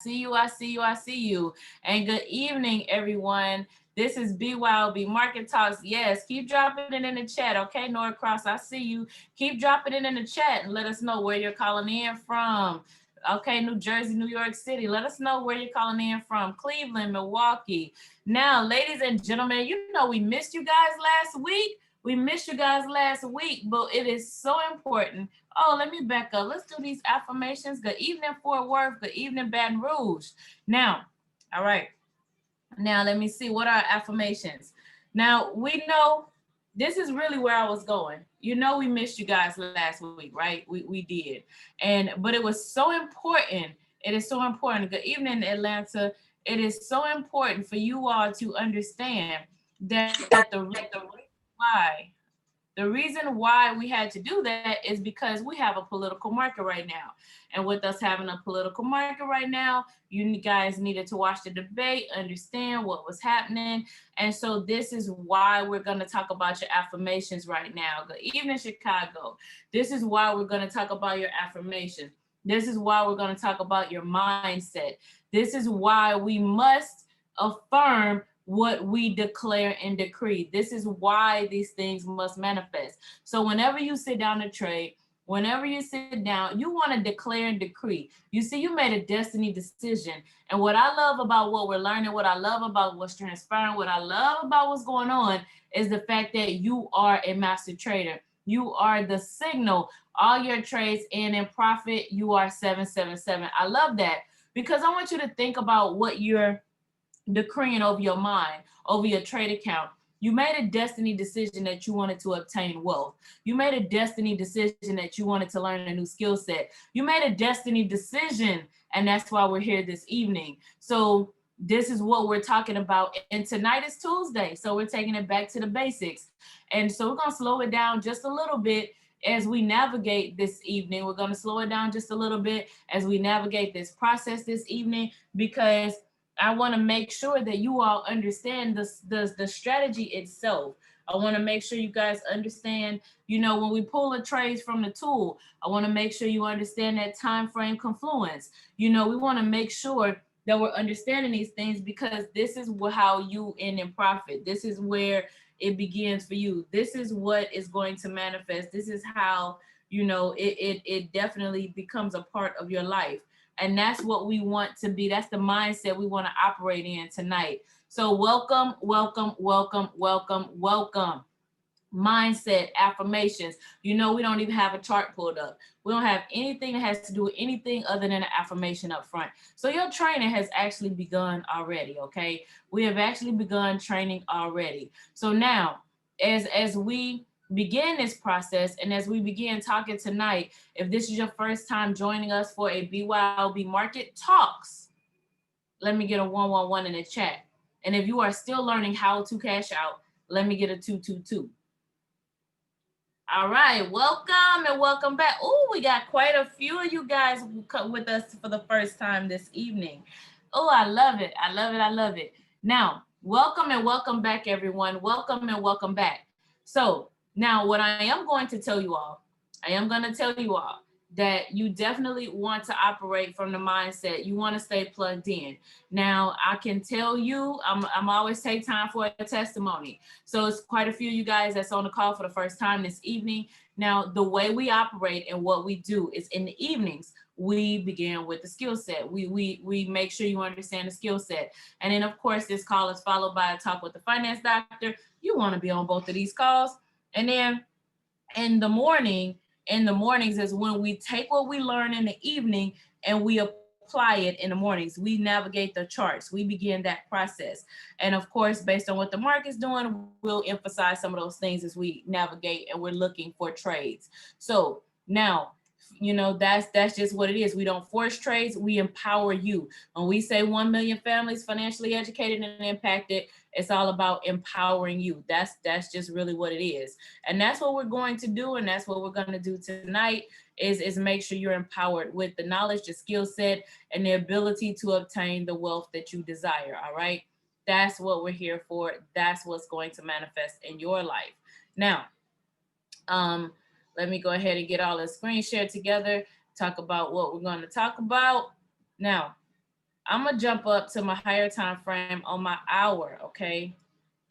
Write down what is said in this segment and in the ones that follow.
see you, I see you, I see you. And good evening, everyone. This is BYOB Market Talks. Yes, keep dropping it in the chat, okay? Norcross, I see you. Keep dropping it in the chat and let us know where you're calling in from. Okay, New Jersey, New York City. Let us know where you're calling in from. Cleveland, Milwaukee. Now, ladies and gentlemen, you know we missed you guys last week. We missed you guys last week, but it is so important. Oh, let me back up. Let's do these affirmations. Good evening, Fort Worth. Good evening, Baton Rouge. Now, all right. Now, let me see. What are affirmations? Now, we know this is really where I was going. You know, we missed you guys last week, right? We did. But it was so important. It is so important. Good evening, Atlanta. It is so important for you all to understand that why the reason why we had to do that is because we have a political market right now. And with us having a political market right now, you guys needed to watch the debate, understand what was happening. And so this is why we're going to talk about your affirmations right now. Good evening, Chicago. This is why we're going to talk about your affirmations. This is why we're going to talk about your mindset. This is why we must affirm what we declare and decree. This is why these things must manifest. So whenever you sit down to trade, whenever you sit down, you want to declare and decree. You see, you made a destiny decision. And what I love about what we're learning, what I love about what's transpiring, what I love about what's going on is the fact that you are a master trader. You are the signal. All your trades in profit, you are 777. I love that because I want you to think about what you're decreeing over your mind, over your trade account. You made a destiny decision that you wanted to obtain wealth. You made a destiny decision that you wanted to learn a new skill set. You made a destiny decision, and that's why we're here this evening. So this is what we're talking about. And tonight is Tuesday, so we're taking it back to the basics. And so we're going to slow it down just a little bit as we navigate this evening. We're going to slow it down just a little bit as we navigate this process this evening, because I want to make sure that you all understand the strategy itself. I want to make sure you guys understand, you know, when we pull a trade from the tool, I want to make sure you understand that time frame confluence. You know, we want to make sure that we're understanding these things because this is how you end in profit. This is where it begins for you. This is what is going to manifest. This is how, you know, it definitely becomes a part of your life. And that's what we want to be. That's the mindset we want to operate in tonight. So welcome, welcome, welcome, welcome, welcome. Mindset, affirmations. You know, we don't even have a chart pulled up. We don't have anything that has to do with anything other than an affirmation up front. So your training has actually begun already, okay? We have actually begun training already. So now, as we begin this process and as we begin talking tonight, if this is your first time joining us for a BYOB Market Talks, let me get a 111 in the chat. And if you are still learning how to cash out, let me get a 222. All right, welcome and welcome back. Oh, we got quite a few of you guys with us for the first time this evening. Oh, I love it. I love it. I love it. Now, welcome and welcome back, everyone. Welcome and welcome back. So now what I am going to tell you all, I am going to tell you all that you definitely want to operate from the mindset. You want to stay plugged in. Now, I can tell you, I'm always take time for a testimony. So it's quite a few of you guys that's on the call for the first time this evening. Now, the way we operate and what we do is in the evenings, we begin with the skill set. We make sure you understand the skill set. And then, of course, this call is followed by a talk with the finance doctor. You want to be on both of these calls. And then in the mornings is when we take what we learn in the evening and we apply it in the mornings. We navigate the charts. We begin that process. And of course, based on what the market's doing, we'll emphasize some of those things as we navigate and we're looking for trades. So now, you know, that's just what it is. We don't force trades, we empower you. When we say 1 million families financially educated and impacted, it's all about empowering you. That's just really what it is. And that's what we're going to do. And that's what we're going to do tonight is make sure you're empowered with the knowledge, the skill set, and the ability to obtain the wealth that you desire. All right. That's what we're here for. That's what's going to manifest in your life. Now, let me go ahead and get all the screen shared together, talk about what we're going to talk about. Now, I'm gonna jump up to my higher time frame on my hour, okay?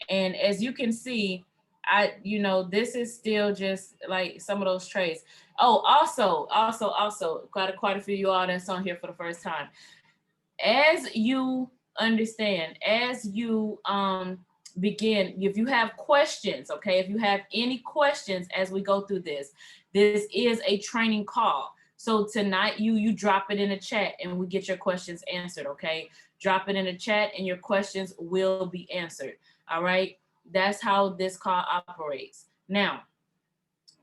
And as you can see, this is still just like some of those trades. Oh, also, quite a few of you all that's on here for the first time. As you understand, as you begin, if you have questions, okay, if you have any questions as we go through this is a training call. So tonight you drop it in the chat and we get your questions answered, okay? Drop it in the chat and your questions will be answered. All right, that's how this call operates. Now,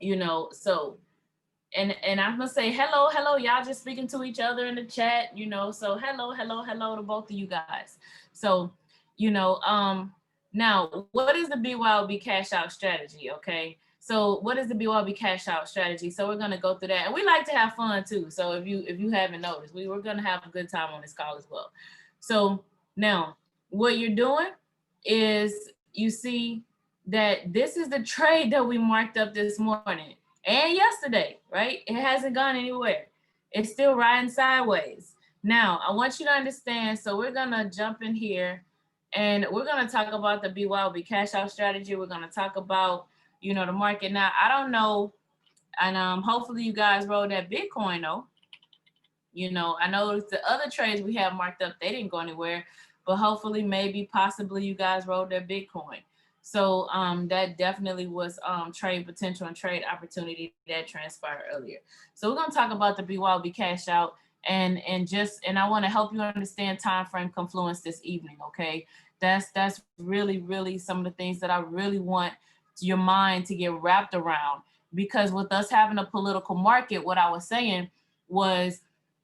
so and I'm gonna say hello, y'all just speaking to each other in the chat, so hello to both of you guys. So, now what is the BYOB cash out strategy? Okay, so what is the BYOB cash out strategy? So we're gonna go through that, and we like to have fun too. So if you haven't noticed, we're gonna have a good time on this call as well. So now what you're doing is you see that this is the trade that we marked up this morning and yesterday, right? It hasn't gone anywhere. It's still riding sideways. Now, I want you to understand, so we're gonna jump in here and we're gonna talk about the BYOB cash out strategy. We're gonna talk about, the market. Now, I don't know, and hopefully you guys rolled that Bitcoin though. I know the other trades we have marked up, they didn't go anywhere, but hopefully, maybe, possibly you guys rolled their Bitcoin. So that definitely was trade potential and trade opportunity that transpired earlier. So we're gonna talk about the BYOB cash out and I want to help you understand time frame confluence this evening. Okay, that's really some of the things that I really want your mind to get wrapped around, because with us having a political market, what I was saying was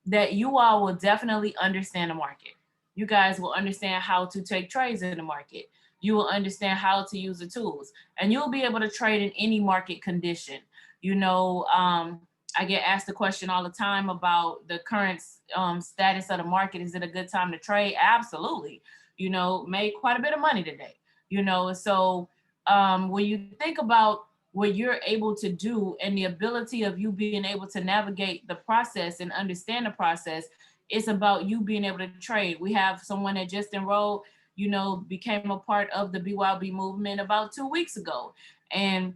that you all will definitely understand the market. You guys will understand how to take trades in the market. You will understand how to use the tools, and you'll be able to trade in any market condition. I get asked the question all the time about the current status of the market. Is it a good time to trade? Absolutely. Made quite a bit of money today. So when you think about what you're able to do and the ability of you being able to navigate the process and understand the process, it's about you being able to trade. We have someone that just enrolled, became a part of the BYOB movement about 2 weeks ago. And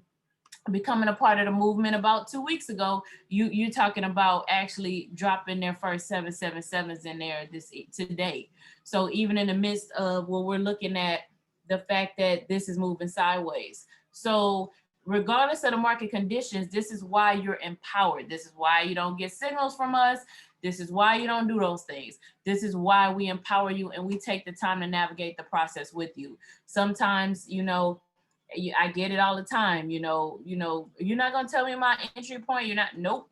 becoming a part of the movement about 2 weeks ago, you're talking about actually dropping their first 777s in there today. So even in the midst of what we're looking at, the fact that this is moving sideways. So regardless of the market conditions, this is why you're empowered. This is why you don't get signals from us. This is why you don't do those things. This is why we empower you and we take the time to navigate the process with you. Sometimes, I get it all the time. You're not gonna tell me my entry point. You're not. Nope.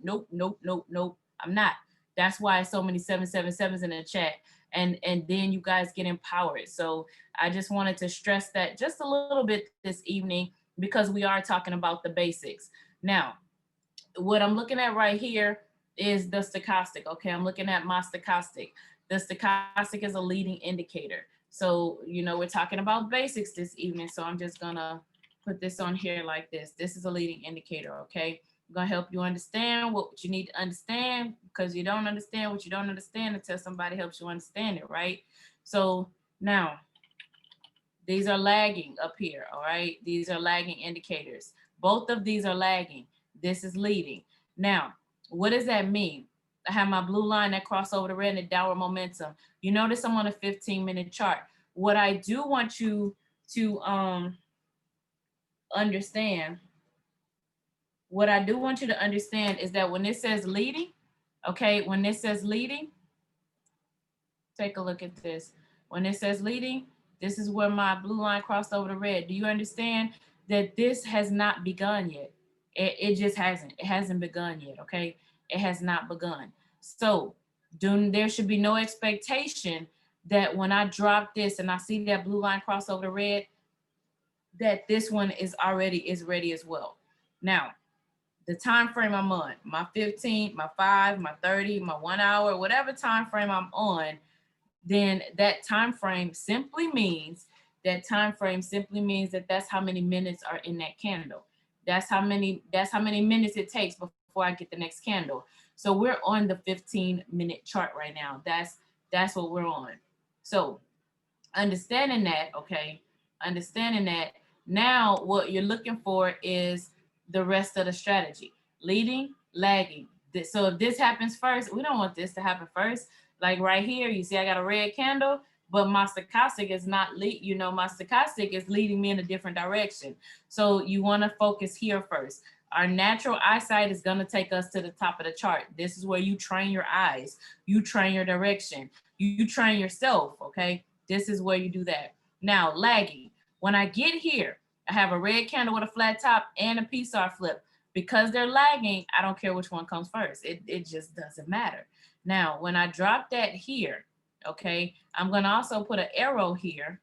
I'm not. That's why so many 777s in the chat, and then you guys get empowered. So I just wanted to stress that just a little bit this evening, because we are talking about the basics. Now, what I'm looking at right here is the stochastic. Okay, I'm looking at my stochastic. The stochastic is a leading indicator. So, we're talking about basics this evening. So I'm just gonna put this on here like this. This is a leading indicator, okay? I'm gonna help you understand what you need to understand, because you don't understand what you don't understand until somebody helps you understand it, right? So now, these are lagging up here, all right? These are lagging indicators. Both of these are lagging. This is leading. Now, what does that mean? I have my blue line that crossed over the red and the downward momentum. You notice I'm on a 15-minute chart. What I do want you to understand, is that when it says leading, okay, when it says leading, take a look at this. When it says leading, this is where my blue line crossed over the red. Do you understand that this has not begun yet? It just hasn't. It hasn't begun yet, okay? It has not begun. So there should be no expectation that when I drop this and I see that blue line cross over the red, that this one is ready as well. Now, the time frame I'm on, my 15, my 5, my 30, my 1 hour, whatever time frame I'm on, then that time frame simply means that that's how many minutes are in that candle. That's how many minutes it takes before I get the next candle. So we're on the 15-minute chart right now. That's That's what we're on. So understanding that, okay, understanding that, now what you're looking for is the rest of the strategy: leading, lagging. So if this happens first, we don't want this to happen first. Like right here, you see I got a red candle, but my stochastic is not lead, my stochastic is leading me in a different direction. So you want to focus here first. Our natural eyesight is going to take us to the top of the chart. This is where you train your eyes, you train your direction, you train yourself, okay? This is where you do that. Now, lagging. When I get here, I have a red candle with a flat top and a PSAR flip. Because they're lagging, I don't care which one comes first. It just doesn't matter. Now, when I drop that here, okay, I'm going to also put an arrow here.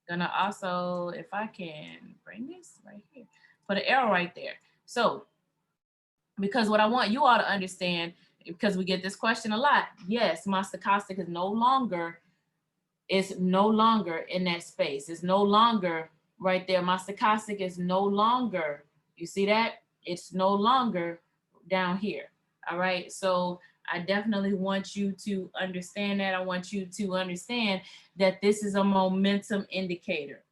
Gonna also, if I can bring this right here, put an arrow right there. So, because what I want you all to understand, because we get this question a lot, yes, my stochastic is no longer in that space. It's no longer right there. My stochastic is no longer, you see that? It's no longer down here. All right. So I definitely want you to understand that. I want you to understand that this is a momentum indicator.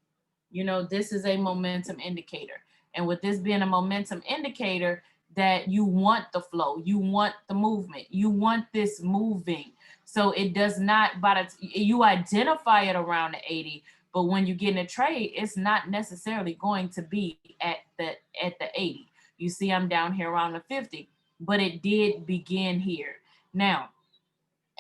This is a momentum indicator. And with this being a momentum indicator, that you want the flow, you want the movement, you want this moving. So it does not, you identify it around the 80, but when you get in a trade, it's not necessarily going to be at the 80. You see, I'm down here around the 50, but it did begin here. Now,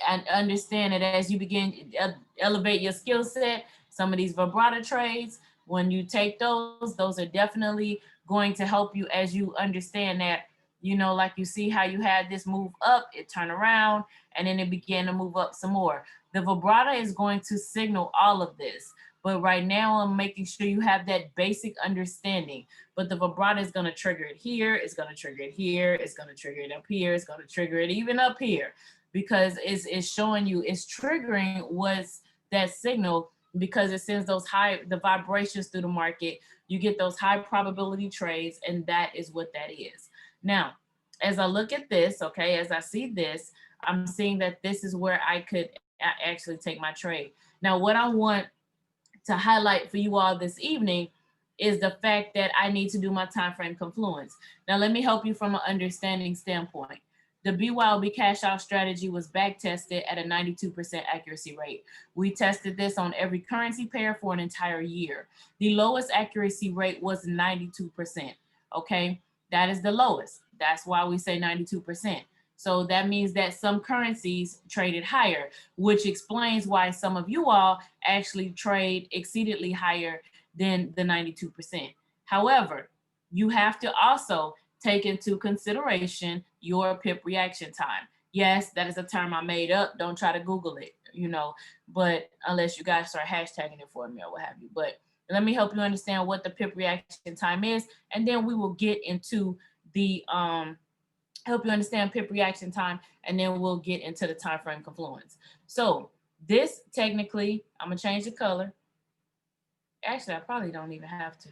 and understand that as you begin to elevate your skill set, some of these vibrato trades, when you take those are definitely going to help you as you understand that, like you see how you had this move up, it turned around, and then it began to move up some more. The vibrato is going to signal all of this. But right now, I'm making sure you have that basic understanding. But the vibrato is going to trigger it here, it's going to trigger it here, it's going to trigger it up here, it's going to trigger it even up here, because it's showing you, it's triggering what's that signal, because it sends the vibrations through the market. You get those high probability trades, and that is what that is. Now, as I look at this, okay, as I see this, I'm seeing that this is where I could actually take my trade. Now, what I want to highlight for you all this evening is the fact that I need to do my time frame confluence. Now, let me help you from an understanding standpoint. The BYOB cash out strategy was back tested at a 92% accuracy rate. We tested this on every currency pair for an entire year. The lowest accuracy rate was 92%. Okay, that is the lowest. That's why we say 92%. So that means that some currencies traded higher, which explains why some of you all actually trade exceedingly higher than the 92%. However, you have to also take into consideration your pip reaction time. Yes, that is a term I made up. Don't try to Google it, but unless you guys start hashtagging it for me or what have you. But let me help you understand what the pip reaction time is, and then we will get into the help you understand pip reaction time, and then we'll get into the time frame confluence. So this technically, I'm gonna change the color. Actually, I probably don't even have to,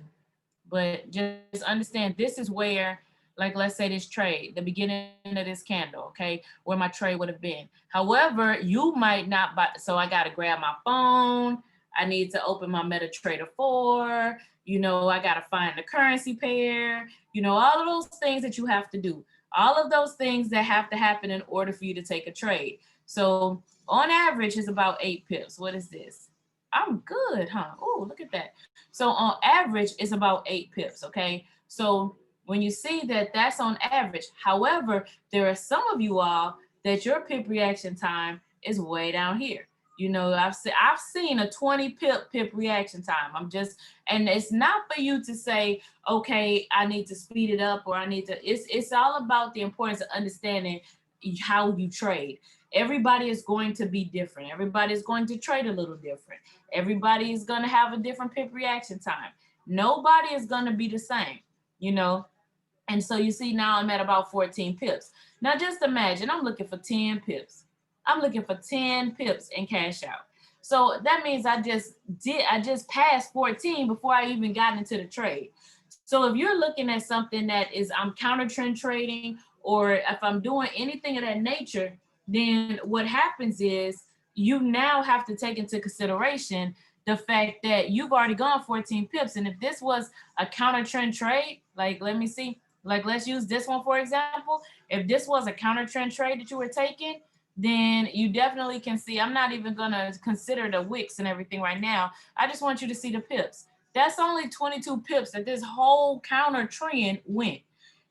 but just understand this is where, like, let's say this trade, the beginning of this candle, okay, where my trade would have been. However, you might not buy, so I got to grab my phone. I need to open my MetaTrader 4. I got to find the currency pair, all of those things that you have to do. All of those things that have to happen in order for you to take a trade. So on average, it's about 8 pips. What is this? I'm good, huh? Oh, look at that. So on average, it's about 8 pips, okay? So when you see that that's on average, however, there are some of you all that your pip reaction time is way down here. I've seen a 20 pip reaction time. And it's not for you to say, okay, I need to speed it up, or I need to, it's all about the importance of understanding how you trade. Everybody is going to be different. Everybody is going to trade a little different. Everybody is going to have a different pip reaction time. Nobody is going to be the same, And so you see now I'm at about 14 pips. Now just imagine I'm looking for 10 pips. I'm looking for 10 pips in cash out. So that means I just passed 14 before I even got into the trade. So if you're looking at something that is, I'm counter trend trading, or if I'm doing anything of that nature, then what happens is you now have to take into consideration the fact that you've already gone 14 pips. And if this was a counter trend trade, like, let me see, like, let's use this one, for example. If this was a counter trend trade that you were taking, then you definitely can see, I'm not even gonna consider the wicks and everything right now. I just want you to see the pips. That's only 22 pips that this whole counter trend went.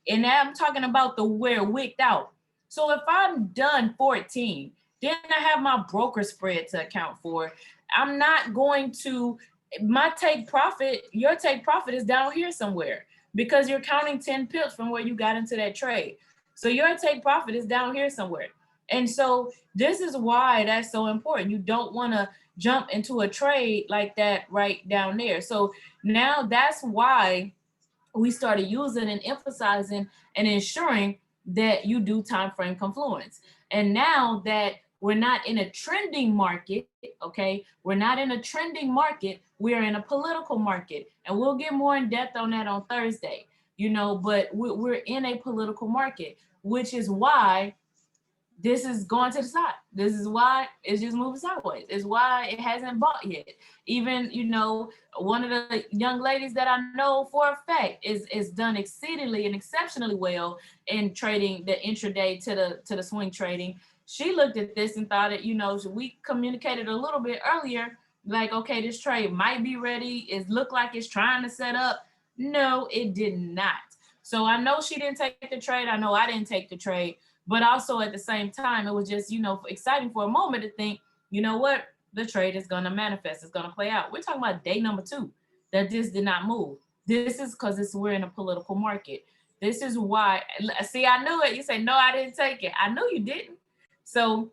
And now I'm talking about the where wicked out. So if I'm done 14, then I have my broker spread to account for. I'm not going to, my take profit, your take profit is down here somewhere because you're counting 10 pips from where you got into that trade. So your take profit is down here somewhere. And so this is why that's so important. You don't want to jump into a trade like that right down there. So now that's why we started using and emphasizing and ensuring that you do time frame confluence. And now that we're not in a trending market, okay, we're not in a trending market, we're in a political market, and we'll get more in depth on that on Thursday, you know, but we're in a political market, which is why this is going to the side. This is why it's just moving sideways. It's why it hasn't bought yet. Even, you know, one of the young ladies that I know for a fact is done exceedingly and exceptionally well in trading the intraday to the swing trading. She looked at this and thought it, you know, we communicated a little bit earlier, like, okay, this trade might be ready. It looked like it's trying to set up. No, it did not. So I know she didn't take the trade. I know I didn't take the trade. But also at the same time, it was just, you know, exciting for a moment to think, you know what, the trade is going to manifest. It's going to play out. We're talking about day number 2 that this did not move. This is because we're in a political market. This is why, see, I knew it. You say, no, I didn't take it. I know you didn't. So,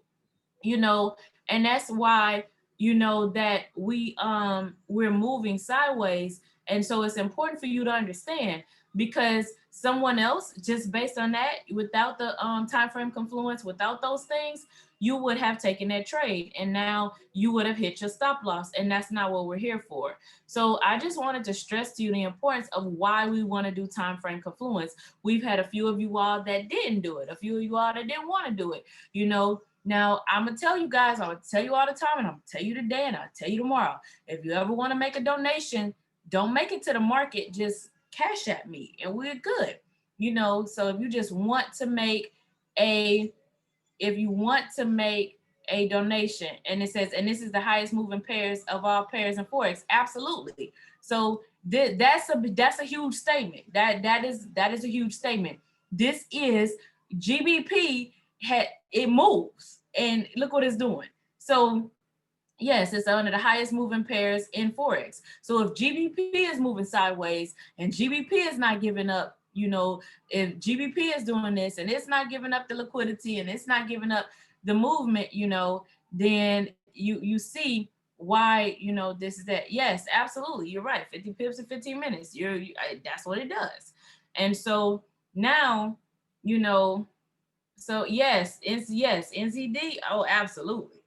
you know, and that's why, you know, that we're moving sideways. And so it's important for you to understand, because someone else, just based on that, without the time frame confluence, without those things, you would have taken that trade and now you would have hit your stop loss, and that's not what we're here for. So I just wanted to stress to you the importance of why we want to do time frame confluence. We've had a few of you all that didn't do it, a few of you all that didn't want to do it, you know. Now, I'm going to tell you guys, I'm going to tell you all the time, and I'm going to tell you today, and I'll tell you tomorrow. If you ever want to make a donation, don't make it to the market. Just cash at me, and we're good. You know, so if you just want to make a, if you want to make a donation, and it says, and this is the highest moving pairs of all pairs in Forex, absolutely. So that's a huge statement. That is a huge statement. This is GBP, it moves, and look what it's doing. So yes, it's one of the highest moving pairs in Forex. So if GBP is moving sideways and GBP is not giving up, you know, if GBP is doing this and it's not giving up the liquidity and it's not giving up the movement, you know, then you see why, you know, this is that. Yes, absolutely. You're right. 50 pips in 15 minutes. That's what it does. And so now, you know, so yes, NCD. Oh, absolutely.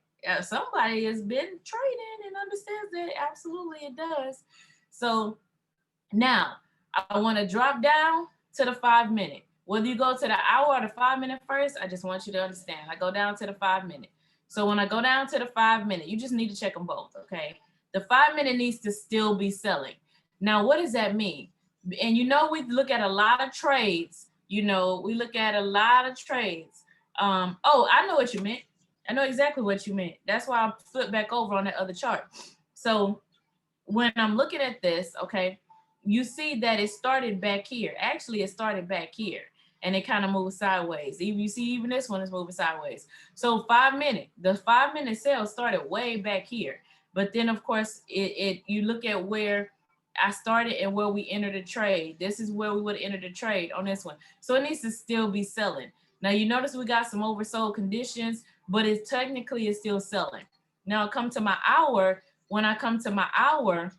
Somebody has been trading and understands that. Absolutely, it does. So now I want to drop down to the 5 minute. Whether you go to the hour or the 5 minute first, I just want you to understand. I go down to the 5 minute. So when I go down to the 5 minute, you just need to check them both. Okay. The 5 minute needs to still be selling. Now, what does that mean? And you know, we look at a lot of trades. You know, we look at a lot of trades. Oh, I know what you meant. I know exactly what you meant. That's why I flipped back over on that other chart. So when I'm looking at this, okay, you see that it started back here. Actually, it started back here and it kind of moved sideways. Even you see, even this one is moving sideways. So 5 minute, the 5 minute sale started way back here. But then of course, you look at where I started and where we entered the trade. This is where we would enter the trade on this one. So it needs to still be selling. Now you notice we got some oversold conditions, but it technically is still selling. Now come to my hour. When I come to my hour,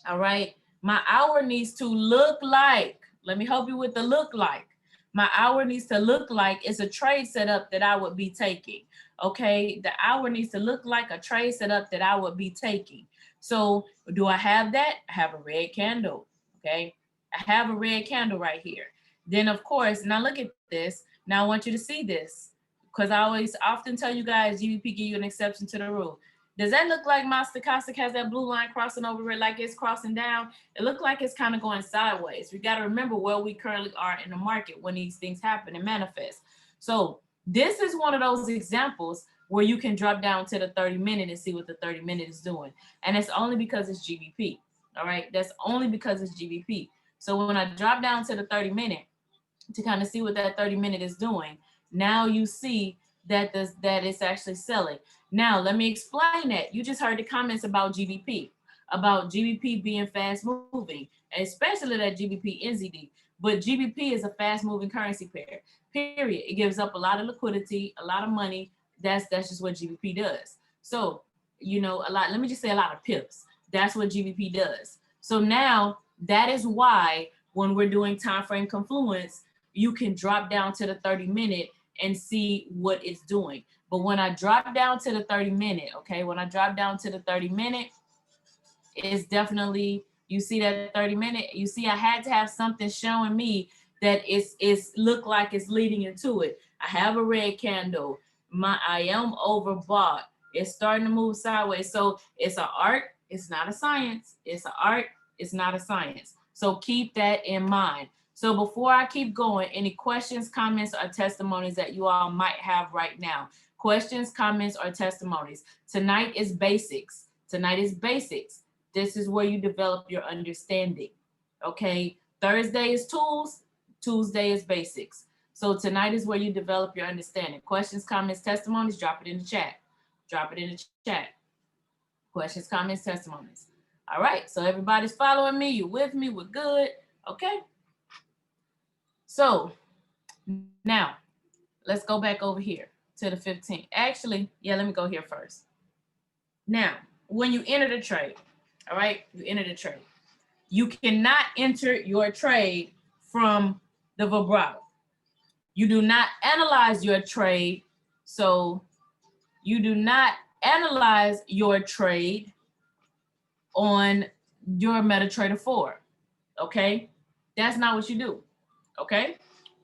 all right, my hour needs to look like, let me help you with the look like. My hour needs to look like it's a trade setup that I would be taking. Okay, the hour needs to look like a trade setup that I would be taking. So do I have that? I have a red candle. Okay, I have a red candle right here. Then of course, now look at this. Now I want you to see this. because I often tell you guys, GBP give you an exception to the rule. Does that look like my stochastic has that blue line crossing over it like it's crossing down? It looked like it's kind of going sideways. We got to remember where we currently are in the market when these things happen and manifest. So this is one of those examples where you can drop down to the 30-minute and see what the 30-minute is doing. And it's only because it's GBP. All right. That's only because it's GBP. So when I drop down to the 30-minute to kind of see what that 30-minute is doing, now you see that it's actually selling. Now, let me explain that. You just heard the comments about GBP being fast moving, especially that GBP NZD. But GBP is a fast moving currency pair, period. It gives up a lot of liquidity, a lot of money. That's just what GBP does. So, you know, let me just say a lot of pips. That's what GBP does. So now that is why when we're doing time frame confluence, you can drop down to the 30-minute and see what it's doing. But when I drop down to the 30-minute, okay, when I drop down to the 30-minute, it's definitely, you see that 30-minute, you see I had to have something showing me that it's look like it's leading into it. I have a red candle. I am overbought. It's starting to move sideways. So it's an art. It's not a science. It's an art. It's not a science. So keep that in mind. So before I keep going, any questions, comments, or testimonies that you all might have right now? Questions, comments, or testimonies? Tonight is basics. Tonight is basics. This is where you develop your understanding. Okay. Thursday is tools. Tuesday is basics. So tonight is where you develop your understanding. Questions, comments, testimonies, drop it in the chat. Drop it in the chat. Questions, comments, testimonies. All right. So everybody's following me. You with me? We're good. Okay. So now let's go back over here to the 15th. Actually, yeah, let me go here first. Now, when you enter the trade, all right, you enter the trade. You cannot enter your trade from the vibrato. You do not analyze your trade. So you do not analyze your trade on your MetaTrader 4. Okay, that's not what you do. Okay,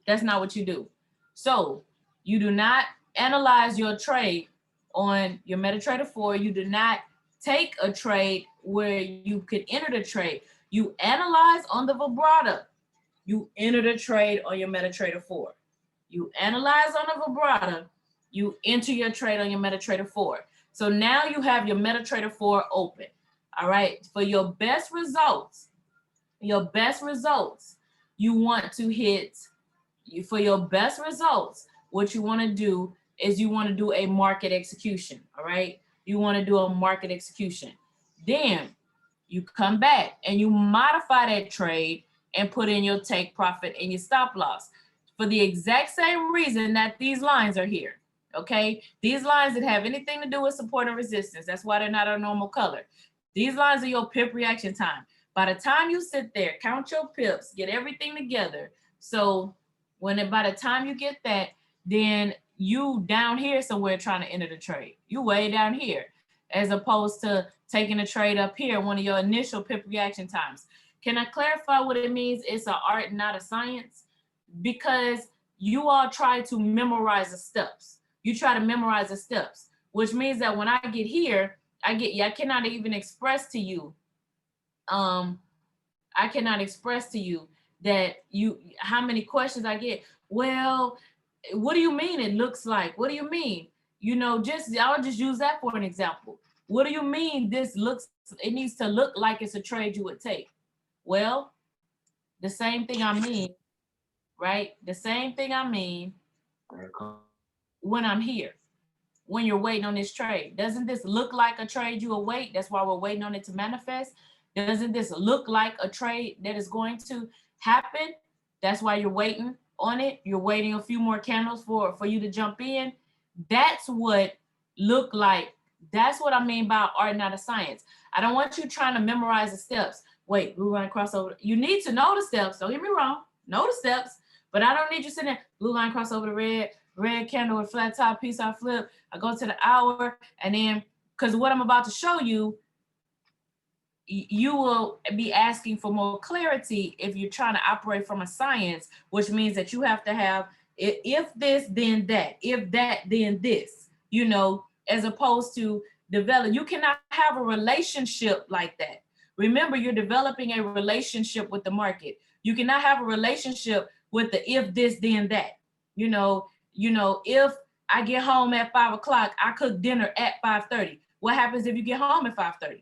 that's not what you do. So you do not analyze your trade on your MetaTrader 4. You do not take a trade where you could enter the trade. You analyze on the vibrato. You enter the trade on your MetaTrader 4. You analyze on the vibrato. You enter your trade on your MetaTrader 4. So now you have your MetaTrader 4 open. All right. For your best results, you want to hit, for your best results, what you want to do is you want to do a market execution. All right. You want to do a market execution. Then you come back and you modify that trade and put in your take profit and your stop loss for the exact same reason that these lines are here. Okay. These lines that have anything to do with support and resistance. That's why they're not a normal color. These lines are your pip reaction time. By the time you sit there, count your pips, get everything together. So by the time you get that, then you down here somewhere trying to enter the trade. You way down here, as opposed to taking a trade up here, one of your initial pip reaction times. Can I clarify what it means? It's an art, not a science, because you all try to memorize the steps. You try to memorize the steps, which means that when I get here, I cannot even express to you. I cannot express to you that how many questions I get. Well, what do you mean it looks like? What do you mean? You know, I'll just use that for an example. What do you mean it needs to look like it's a trade you would take? Well, the same thing I mean, right? The same thing I mean when I'm here, when you're waiting on this trade. Doesn't this look like a trade you await? That's why we're waiting on it to manifest. Doesn't this look like a trade that is going to happen? That's why you're waiting on it. You're waiting a few more candles for you to jump in. That's what look like. That's what I mean by art, not a science. I don't want you trying to memorize the steps. Wait, blue line crossover. You need to know the steps. Don't get me wrong. Know the steps, but I don't need you sitting there. Blue line crossover the red candle with flat top, piece I flip. I go to the hour, and then because what I'm about to show you, you will be asking for more clarity if you're trying to operate from a science, which means that you have to have If this, then that. If that, then this. You know, as opposed to develop. You cannot have a relationship like that. Remember, you're developing a relationship with the market. You cannot have a relationship with the if this, then that. If I get home at 5 o'clock, I cook dinner at 5:30. What happens if you get home at 5:30?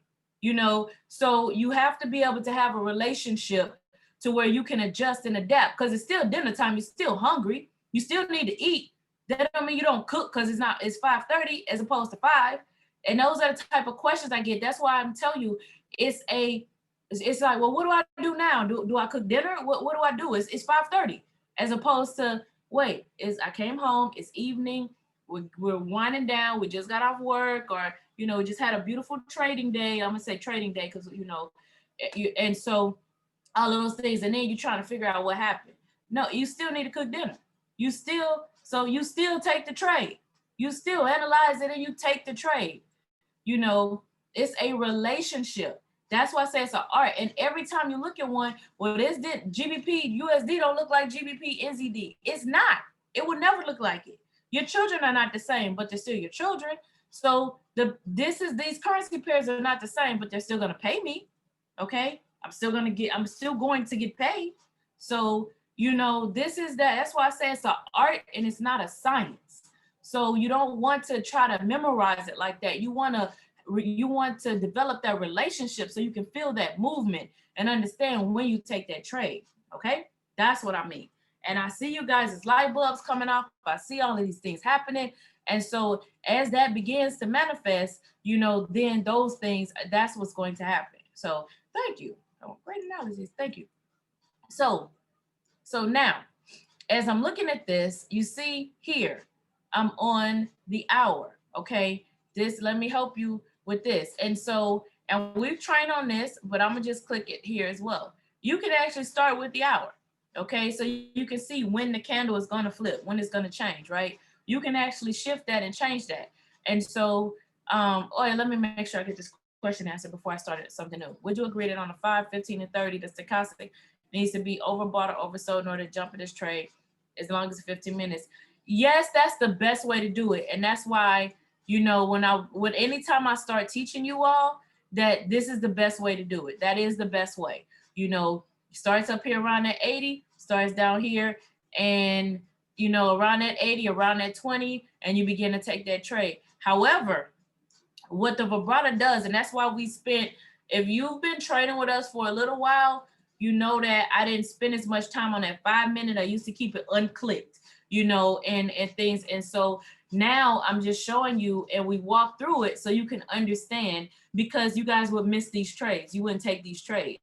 So you have to be able to have a relationship to where you can adjust and adapt, because it's still dinner time. You're still hungry. You still need to eat. That don't mean you don't cook because it's 5:30 as opposed to 5. And those are the type of questions I get. That's why I'm telling you, it's like, well, what do I do now? Do I cook dinner? What do I do? It's 5:30 as opposed to, wait, I came home, it's evening, we're winding down, we just got off work, or we just had a beautiful trading day. I'm gonna say trading day because and so all of those things, and then you're trying to figure out what happened. No, you still need to cook dinner. You still take the trade. You still analyze it and you take the trade. It's a relationship. That's why I say it's an art. And every time you look at one, well, this did GBP USD don't look like GBP NZD. It's not. It would never look like it. Your children are not the same, but they're still your children. So these currency pairs are not the same, but they're still going to pay me. Okay, I'm still going to get paid. So this is that. That's why I say it's an art and it's not a science. So you don't want to try to memorize it like that. You want to develop that relationship so you can feel that movement and understand when you take that trade. Okay, that's what I mean. And I see you guys as light bulbs coming off. I see all of these things happening. And so as that begins to manifest, then those things, that's what's going to happen. So thank you. Oh, great analysis. Thank you. So now, as I'm looking at this, you see here, I'm on the hour. Okay, let me help you with this. And we've trained on this, but I'm gonna just click it here as well. You can actually start with the hour. Okay, so you can see when the candle is gonna flip, when it's gonna change, right? You can actually shift that and change that. And so, let me make sure I get this question answered before I started something new. Would you agree that on a 5, 15, and 30, the stochastic needs to be overbought or oversold in order to jump in this trade as long as 15 minutes? Yes, that's the best way to do it. And that's why, anytime I start teaching you all that this is the best way to do it. That is the best way. Starts up here around at 80, starts down here, and around that 80, around that 20, and you begin to take that trade. However, what the vibrato does, and that's why if you've been trading with us for a little while, you know that I didn't spend as much time on that 5 minute. I used to keep it unclicked, and things. And so now I'm just showing you, and we walk through it so you can understand, because you guys would miss these trades. You wouldn't take these trades.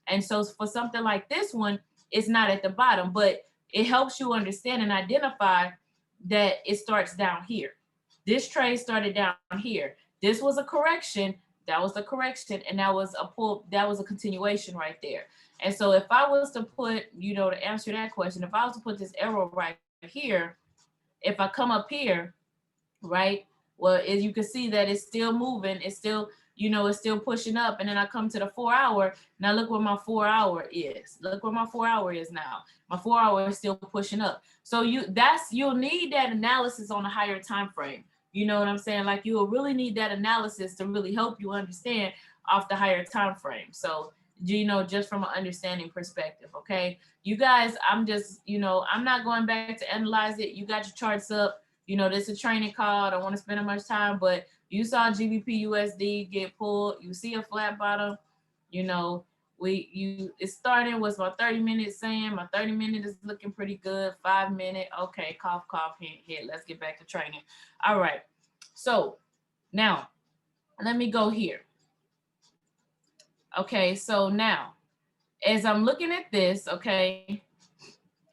And so for something like this one, it's not at the bottom, but it helps you understand and identify that it starts down here. This trade started down here. This was a correction. That was a correction. And that was a pull. That was a continuation right there. And so if I was to put, to answer that question, if I was to put this arrow right here, if I come up here, right, well, as you can see that it's still moving. It's still, it's still pushing up. And then I come to the 4 hour. Now look where my 4 hour is. Look where my 4 hour is now. My 4 hour is still pushing up. So you'll need that analysis on a higher time frame. You know what I'm saying? Like, you'll really need that analysis to really help you understand off the higher time frame. So, just from an understanding perspective, okay? You guys, I'm just, I'm not going back to analyze it. You got your charts up. This is a training call. I don't want to spend much time, but you saw GBP USD get pulled. You see a flat bottom. It's starting with my 30 minutes saying my 30 minute is looking pretty good. 5 minute, okay, cough, hit. Let's get back to training. All right. So now let me go here. Okay, so now as I'm looking at this, okay,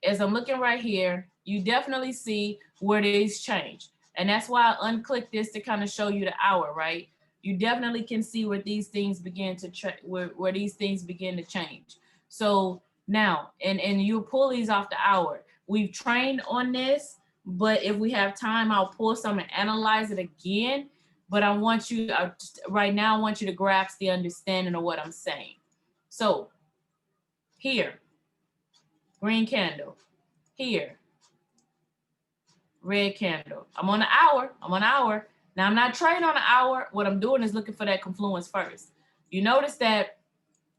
as I'm looking right here, you definitely see where these change. And that's why I unclicked this to kind of show you the hour, right? You definitely can see where these things begin to where these things begin to change. So now, and you pull these off the hour. We've trained on this, but if we have time, I'll pull some and analyze it again. But I want you, right now, I want you to grasp the understanding of what I'm saying. So here, green candle, here, red candle. I'm on the hour. I'm on the hour. Now I'm not trading on the hour. What I'm doing is looking for that confluence first. You notice that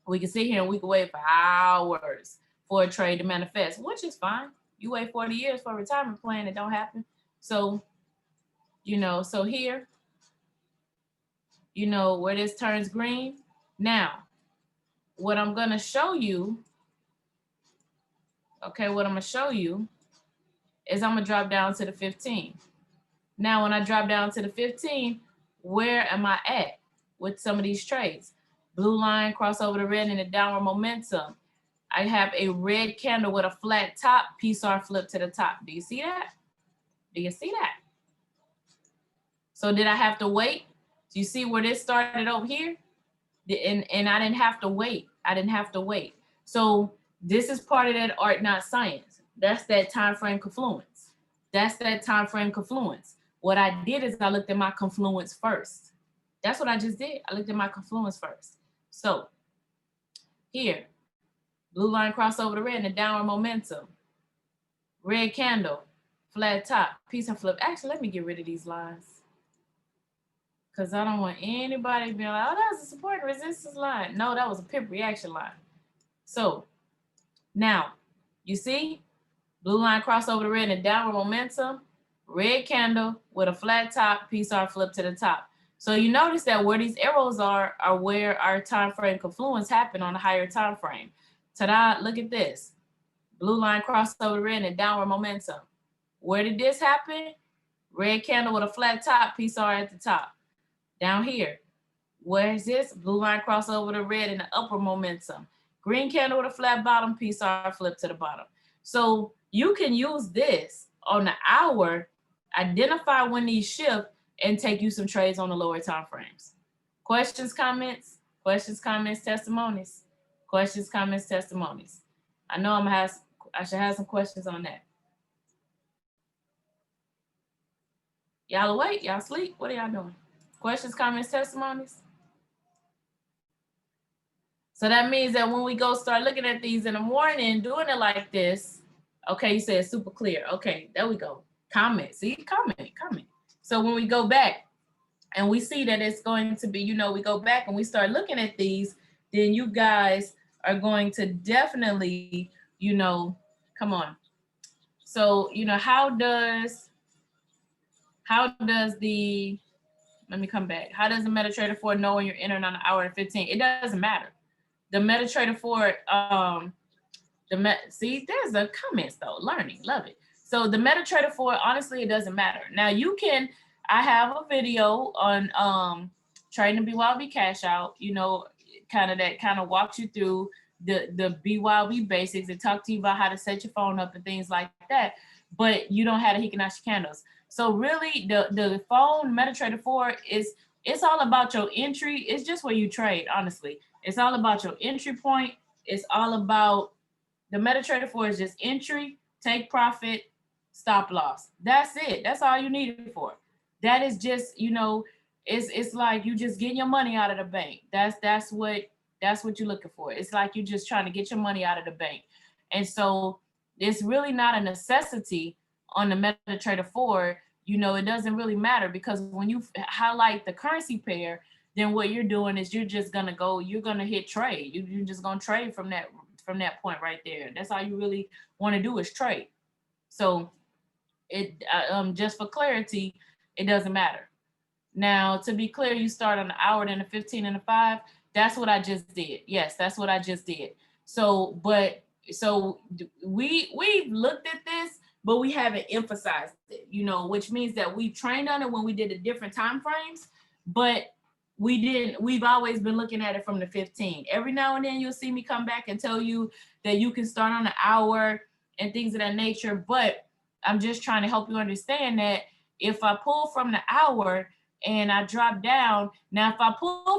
we can sit here and we can wait for hours for a trade to manifest, which is fine. You wait 40 years for a retirement plan, it don't happen. So, so here, where this turns green. Now, what I'm going to show you, is I'm going to drop down to the 15. Now, when I drop down to the 15, where am I at with some of these trades? Blue line, cross over the red and the downward momentum. I have a red candle with a flat top, PSR flip to the top. Do you see that? Do you see that? So did I have to wait? Do you see where this started over here? And I didn't have to wait. I didn't have to wait. So this is part of that art, not science. That's that time frame confluence. That's that time frame confluence. What I did is I looked at my confluence first. That's what I just did. I looked at my confluence first. So here, blue line cross over the red and the downward momentum. Red candle, flat top, piece and flip. Actually, let me get rid of these lines, because I don't want anybody being like, oh, that was a support and resistance line. No, that was a pip reaction line. So now, you see, blue line cross over the red and downward momentum, red candle with a flat top, PSR flip to the top. So you notice that where these arrows are where our time frame confluence happened on a higher time frame. Ta-da, look at this. Blue line cross over the red and downward momentum. Where did this happen? Red candle with a flat top, PSR at the top. Down here, where is this? Blue line cross over the red and the upper momentum. Green candle with a flat bottom, PSR flip to the bottom. So you can use this on the hour, identify when these shift, and take you some trades on the lower time frames. Questions, comments? Questions, comments, testimonies? Questions, comments, testimonies. I know I should have some questions on that. Y'all awake? Y'all sleep? What are y'all doing? Questions, comments, testimonies? So that means that when we go start looking at these in the morning, doing it like this, okay, you said super clear. Okay, there we go. Comment, see, comment. So when we go back and we see that it's going to be, we go back and we start looking at these, then you guys are going to definitely, come on. So, how does the, let me come back. How does the MetaTrader 4 know when you're entering on the hour and 15? It doesn't matter. The MetaTrader 4, see, there's a comments though, learning, love it. So the MetaTrader 4, honestly, it doesn't matter. Now I have a video on trading the BYOB cash out, kind of walks you through the BYOB basics and talk to you about how to set your phone up and things like that, but you don't have the Hikinashi candles. So really the phone MetaTrader 4 it's all about your entry. It's just where you trade, honestly. It's all about your entry point. It's all about the MetaTrader 4 is just entry, take profit, stop loss. That's it. That's all you need it for. That is just, it's like you just getting your money out of the bank. That's what you're looking for. It's like you're just trying to get your money out of the bank. And so it's really not a necessity on the MetaTrader 4. It doesn't really matter, because when you highlight the currency pair, then what you're doing is you're just gonna hit trade. You're just gonna trade from that point right there. That's all you really want to do is trade. So it just for clarity, it doesn't matter. Now, to be clear, you start on the hour, then the 15 and the 5. That's what I just did. Yes, that's what I just did. So we've looked at this, but we haven't emphasized it, which means that we trained on it when we did the different time frames, but we've always been looking at it from the 15. Every now and then you'll see me come back and tell you that you can start on the hour and things of that nature, but I'm just trying to help you understand that if I pull from the hour and I drop down, now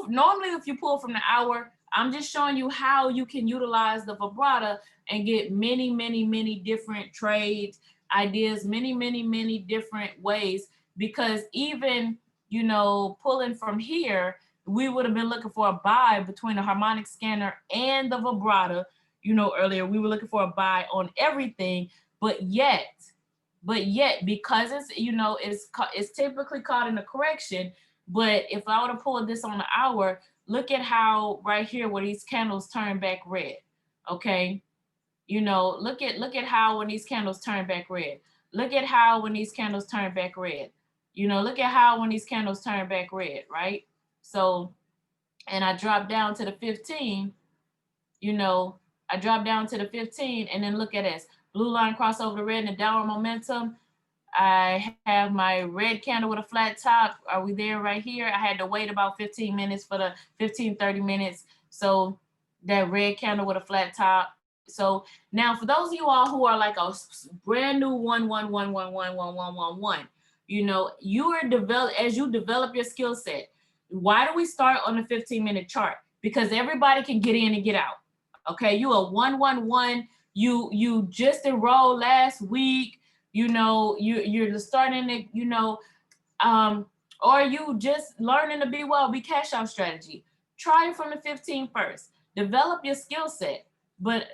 normally if you pull from the hour, I'm just showing you how you can utilize the vibrata and get many, many, many different trades, ideas, many, many, many different ways, because even, pulling from here, we would have been looking for a buy between the harmonic scanner and the vibrata. Earlier we were looking for a buy on everything, but yet but yet because it's, you know, it's typically caught in a correction. But if I were to pull this on the hour, look at how right here where these candles turn back red. Okay, you know, look at how when these candles turn back red. Look at how when these candles turn back red. You know, look at how when these candles turn back red, right? So, and I drop down to the 15, you know, I drop down to the 15, and then look at this. Blue line cross over the red and the downward momentum. I have my red candle with a flat top. Are we there right here? I had to wait about 15 minutes for the 15, 30 minutes. So that red candle with a flat top. So now for those of you all who are like a brand new 1, 1, 1, 1, 1, 1, 1, 1, 1, you know, you are as you develop your skill set. Why do we start on the 15-minute chart? Because everybody can get in and get out. Okay, you are 1, 1, 1. You just enrolled last week. You know, you're starting to, you know, or you just learning the BYOB cash out strategy. Try it from the 15 first. Develop your skill set. But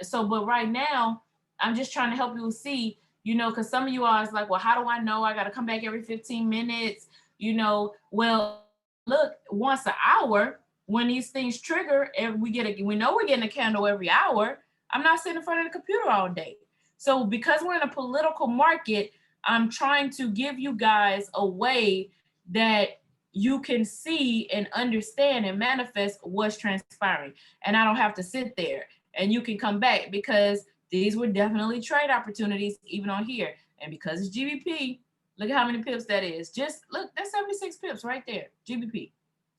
right now, I'm just trying to help you see, you know, because some of you are like, well, how do I know I got to come back every 15 minutes? You know, well, look, once an hour, when these things trigger and we know we're getting a candle every hour, I'm not sitting in front of the computer all day. So because we're in a political market, I'm trying to give you guys a way that you can see and understand and manifest what's transpiring. And I don't have to sit there, and you can come back because these were definitely trade opportunities even on here. And because it's GBP, look at how many pips that is. Just look, that's 76 pips right there, GBP,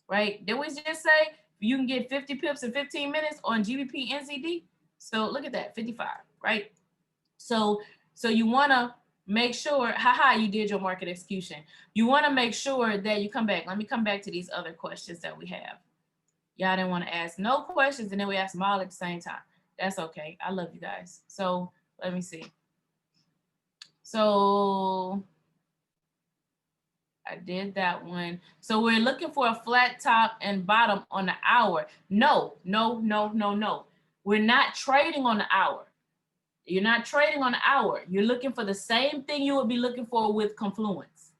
right? Did we just say you can get 50 pips in 15 minutes on GBP NZD? So look at that, 55, right? So you want to make sure, haha, you did your market execution. You want to make sure that you come back. Let me come back to these other questions that we have. Y'all didn't want to ask no questions, and then we asked them all at the same time. That's okay. I love you guys. So let me see. So I did that one. So we're looking for a flat top and bottom on the hour. No. We're not trading on the hour. You're not trading on the hour. You're looking for the same thing you would be looking for with Confluence.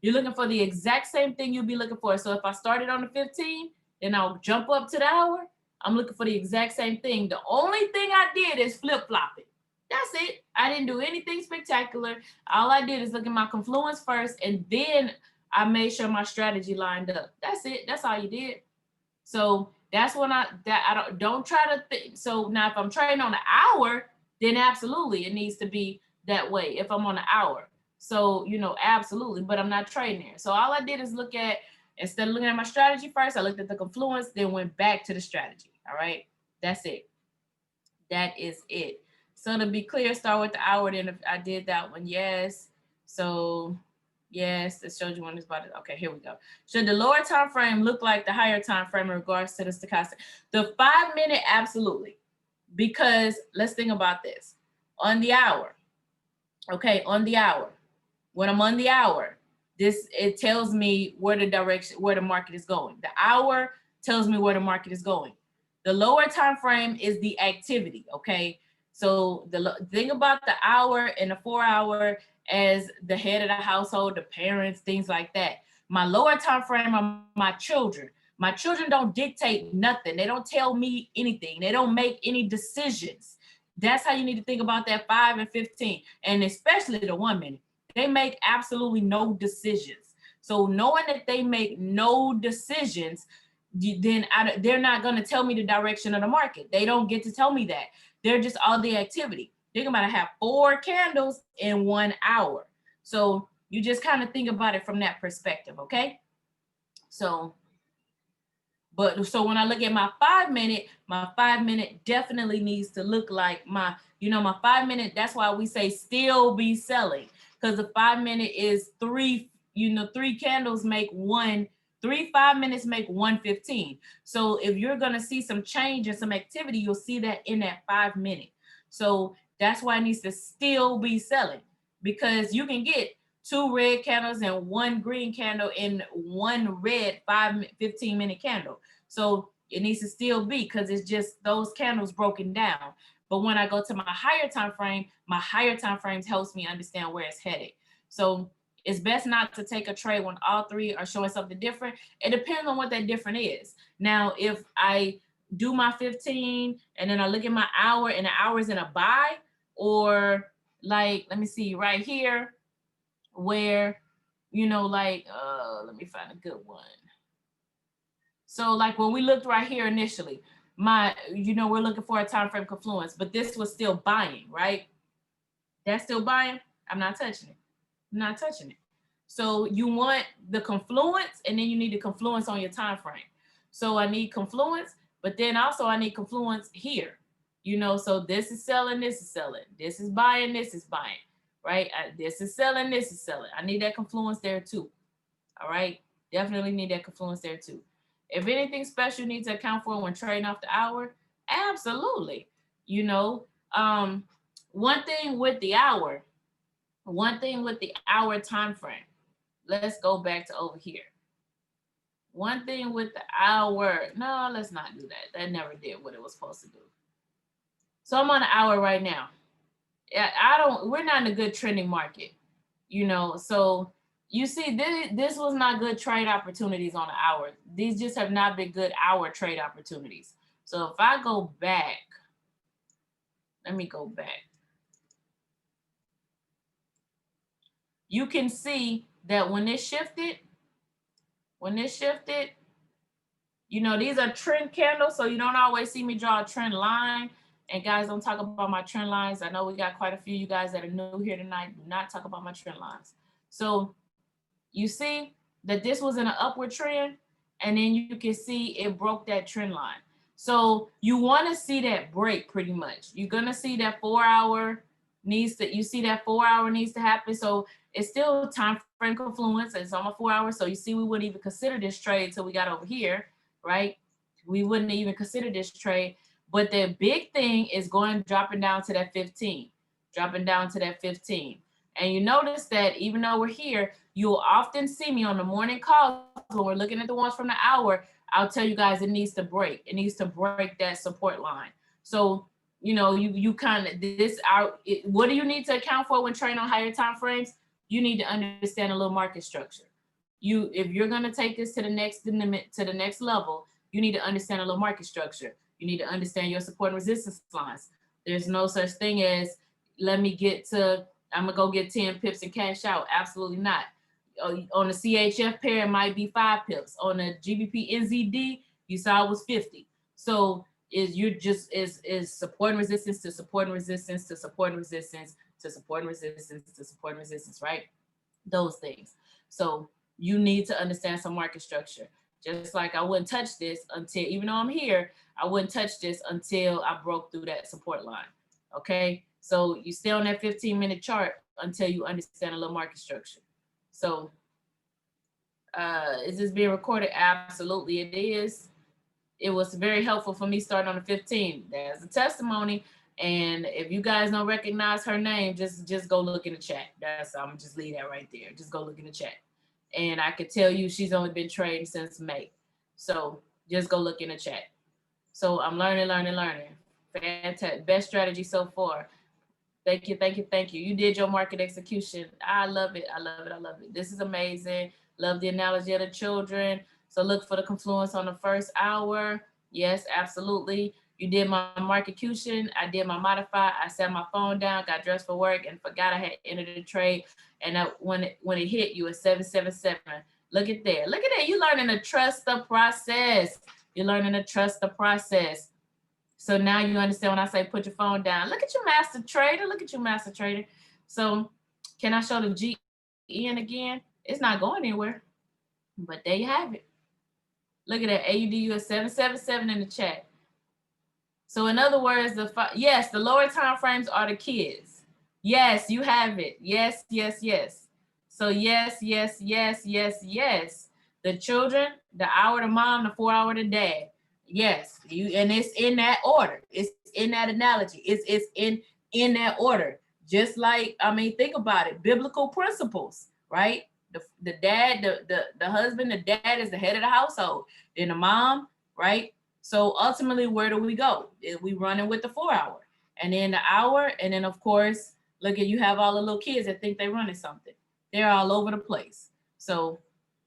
You're looking for the exact same thing you'd be looking for. So if I started on the 15, then I'll jump up to the hour. I'm looking for the exact same thing. The only thing I did is flip-flop it. That's it. I didn't do anything spectacular. All I did is look at my Confluence first, and then I made sure my strategy lined up. That's it. That's all you did. So that's when I don't try to think. So now if I'm trading on the hour, then absolutely it needs to be that way if I'm on the hour. So, you know, absolutely, but I'm not trading there. So all I did is look at, instead of looking at my strategy first, I looked at the Confluence, then went back to the strategy. All right, that's it. That is it. So to be clear, start with the hour. Then if I did that one, yes. So yes, this shows you when it's about to, okay, here we go. Should the lower time frame look like the higher time frame in regards to the stochastic? The 5 minute, absolutely. Because let's think about this. On the hour, okay, on the hour, when I'm on the hour, it tells me where the market is going. The hour tells me where the market is going. The lower time frame is the activity, okay? So the thing about the hour and the 4 hour as the head of the household, the parents, things like that. My lower time frame are my children. My children don't dictate nothing. They don't tell me anything. They don't make any decisions. That's how you need to think about that 5 and 15, and especially the 1 minute. They make absolutely no decisions. So knowing that they make no decisions, then they're not going to tell me the direction of the market. They don't get to tell me that. They're just all the activity. Think about it, have 4 candles in 1 hour. So you just kind of think about it from that perspective, okay? So when I look at my 5 minute, my 5 minute definitely needs to look like my 5 minute. That's why we say still be selling, because the 5 minute is 3 candles make 1. 3 5 minutes make 115. So if you're going to see some change and some activity, you'll see that in that 5 minute. So that's why it needs to still be selling, because you can get 2 red candles and 1 green candle in 1 red 15 minute candle. So It needs to still be, because it's just those candles broken down. But when I go to my higher time frame, my higher time frames helps me understand where it's headed. So it's best not to take a trade when all three are showing something different. It depends on what that different is. Now, if I do my 15 and then I look at my hour and the hour is in a buy, or like, let me see right here where, you know, like, let me find a good one. So like when we looked right here initially, we're looking for a time frame confluence, but this was still buying, right? That's still buying. I'm not touching it. I'm not touching it. So you want the confluence, and then you need the confluence on your time frame. So I need confluence, but then also I need confluence here. So this is selling, this is selling, this is buying, this is buying, right? This is selling, this is selling. I need that confluence there too. All right, definitely need that confluence there too. If anything special you need to account for when trading off the hour, absolutely. One thing with the hour time frame. Let's go back to over here. One thing with the hour. No, let's not do that. That never did what it was supposed to do. So I'm on an hour right now. We're not in a good trending market, so you see, this was not good trade opportunities on the hour. These just have not been good hour trade opportunities. So if I go back, let me go back. You can see that when this shifted, these are trend candles, so you don't always see me draw a trend line. And guys, don't talk about my trend lines. I know we got quite a few of you guys that are new here tonight. Do not talk about my trend lines. So you see that this was in an upward trend, and then you can see it broke that trend line. So you want to see that break pretty much. You're going to see that 4 hour needs to happen. So it's still time frame confluence. It's on my 4 hours. So you see, we wouldn't even consider this trade until we got over here, right? We wouldn't even consider this trade. But the big thing is dropping down to that 15, And you notice that even though we're here, you'll often see me on the morning calls when we're looking at the ones from the hour. I'll tell you guys it needs to break. It needs to break that support line. So, you kind of what do you need to account for when trading on higher time frames? You need to understand a little market structure. If you're going to take this to the next level, you need to understand a little market structure. You need to understand your support and resistance lines. There's no such thing as I'm gonna go get 10 pips and cash out. Absolutely not. On the CHF pair, it might be 5 pips. On the GBP NZD, you saw it was 50. So is support and resistance to support and resistance to support and resistance to support and resistance to support and resistance, right? Those things. So you need to understand some market structure. Just like I wouldn't touch this until, even though I'm here, I wouldn't touch this until I broke through that support line. Okay, so you stay on that 15-minute chart until you understand a little market structure. So is this being recorded? Absolutely, it is. It was very helpful for me starting on the 15. There's a testimony. And if you guys don't recognize her name, just go look in the chat. I'm gonna just leave that right there. Just go look in the chat. And I could tell you she's only been trading since May. So just go look in the chat. So I'm learning. Fantastic. Best strategy so far. Thank you. You did your market execution. I love it. This is amazing. Love the analogy of the children. So look for the confluence on the first hour. Yes, absolutely. You did my market execution. I did my modify. I set my phone down, got dressed for work, and forgot I had entered the trade. And when it hit, you at 777. Look at that. You're learning to trust the process. So now you understand when I say put your phone down. Look at you, master trader. So can I show the GN again? It's not going anywhere. But there you have it. Look at that. AUDU at 777 in the chat. So in other words, the lower time frames are the kids. Yes, you have it. Yes. So yes. The children, the hour to mom, the 4 hour to dad. Yes, and it's in that order. It's in that analogy. It's in that order. Just like, think about it. Biblical principles, right? The dad, the husband, the dad is the head of the household. Then the mom, right? So ultimately, where do we go? We running with the 4 hour and then the hour. And then of course, look at, you have all the little kids that think they running something. They're all over the place. So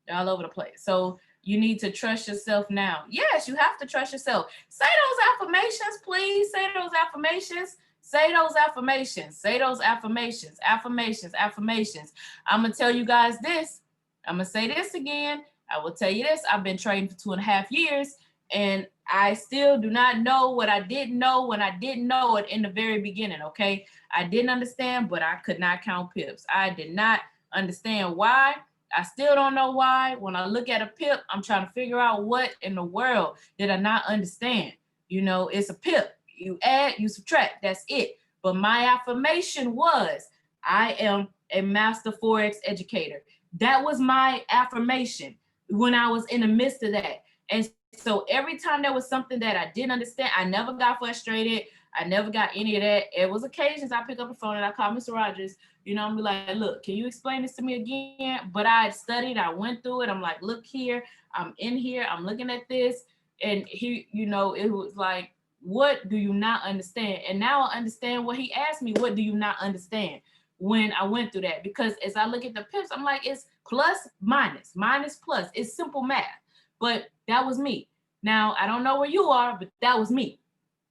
they're all over the place. So you need to trust yourself now. Yes, you have to trust yourself. Say those affirmations, please. Say those affirmations. Say those affirmations. Say those affirmations. Affirmations, affirmations. I'm going to tell you guys this. I'm going to say this again. I will tell you this. I've been training for 2.5 years, and I still do not know what I didn't know when I didn't know it in the very beginning, okay? I didn't understand, but I could not count pips. I did not understand why. I still don't know why. When I look at a pip, I'm trying to figure out what in the world did I not understand. You know, it's a pip. You add, you subtract, that's it. But my affirmation was, I am a master Forex educator. That was my affirmation when I was in the midst of that. And so every time there was something that I didn't understand, I never got frustrated. I never got any of that. It was occasions I pick up the phone and I call Mr. Rogers, you know, I'm be like, look, can you explain this to me again? But I had studied, I went through it. I'm like, look here, I'm in here, I'm looking at this. And he, you know, it was like, what do you not understand? And now I understand what he asked me, what do you not understand? When I went through that, because as I look at the pips, I'm like, it's plus, minus, minus, plus. It's simple math. But that was me. Now, I don't know where you are, but that was me.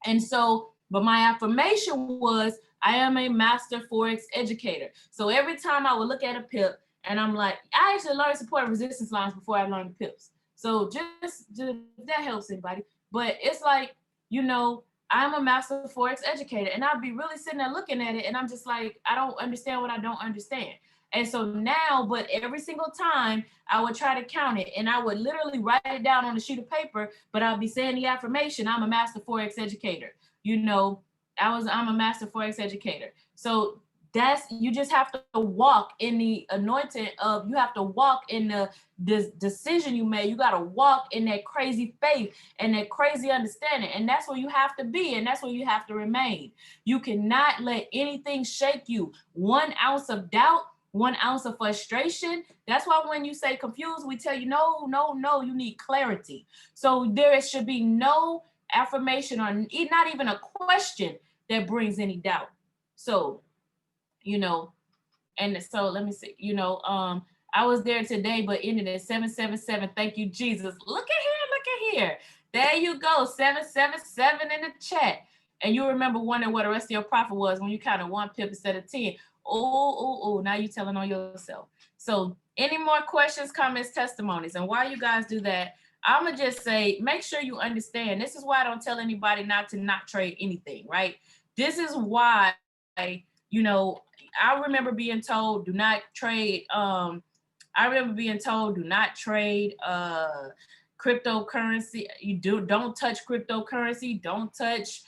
And so, but my affirmation was, I am a master Forex educator. So every time I would look at a pip and I'm like, I actually learned support and resistance lines before I learned the pips. So just that helps anybody. But it's like, you know, I'm a master Forex educator, and I'd be really sitting there looking at it and I'm just like, I don't understand what I don't understand. And so now, but every single time I would try to count it, and I would literally write it down on a sheet of paper, but I'll be saying the affirmation, I'm a master Forex educator. You know, I'm a master Forex educator. So that's, you just have to walk in the anointing of, you have to walk in the this decision you made. You got to walk in that crazy faith and that crazy understanding. And that's where you have to be. And that's where you have to remain. You cannot let anything shake you. 1 ounce of doubt, 1 ounce of frustration. That's why when you say confused, we tell you, no, no, no, you need clarity. So there should be no affirmation or not even a question that brings any doubt. So, you know, and so let me see, you know, I was there today, but ended at 777. Thank you, Jesus. Look at here, look at here. There you go, 777 in the chat. And you remember wondering what the rest of your profit was when you counted 1 pip instead of 10. Oh, now you're telling on yourself. So any more questions, comments, testimonies? And while you guys do that, I'm gonna just say, make sure you understand. This is why I don't tell anybody not to not trade anything, right? This is why, you know, I remember being told, do not trade. I remember being told, do not trade cryptocurrency. Don't touch cryptocurrency. Don't touch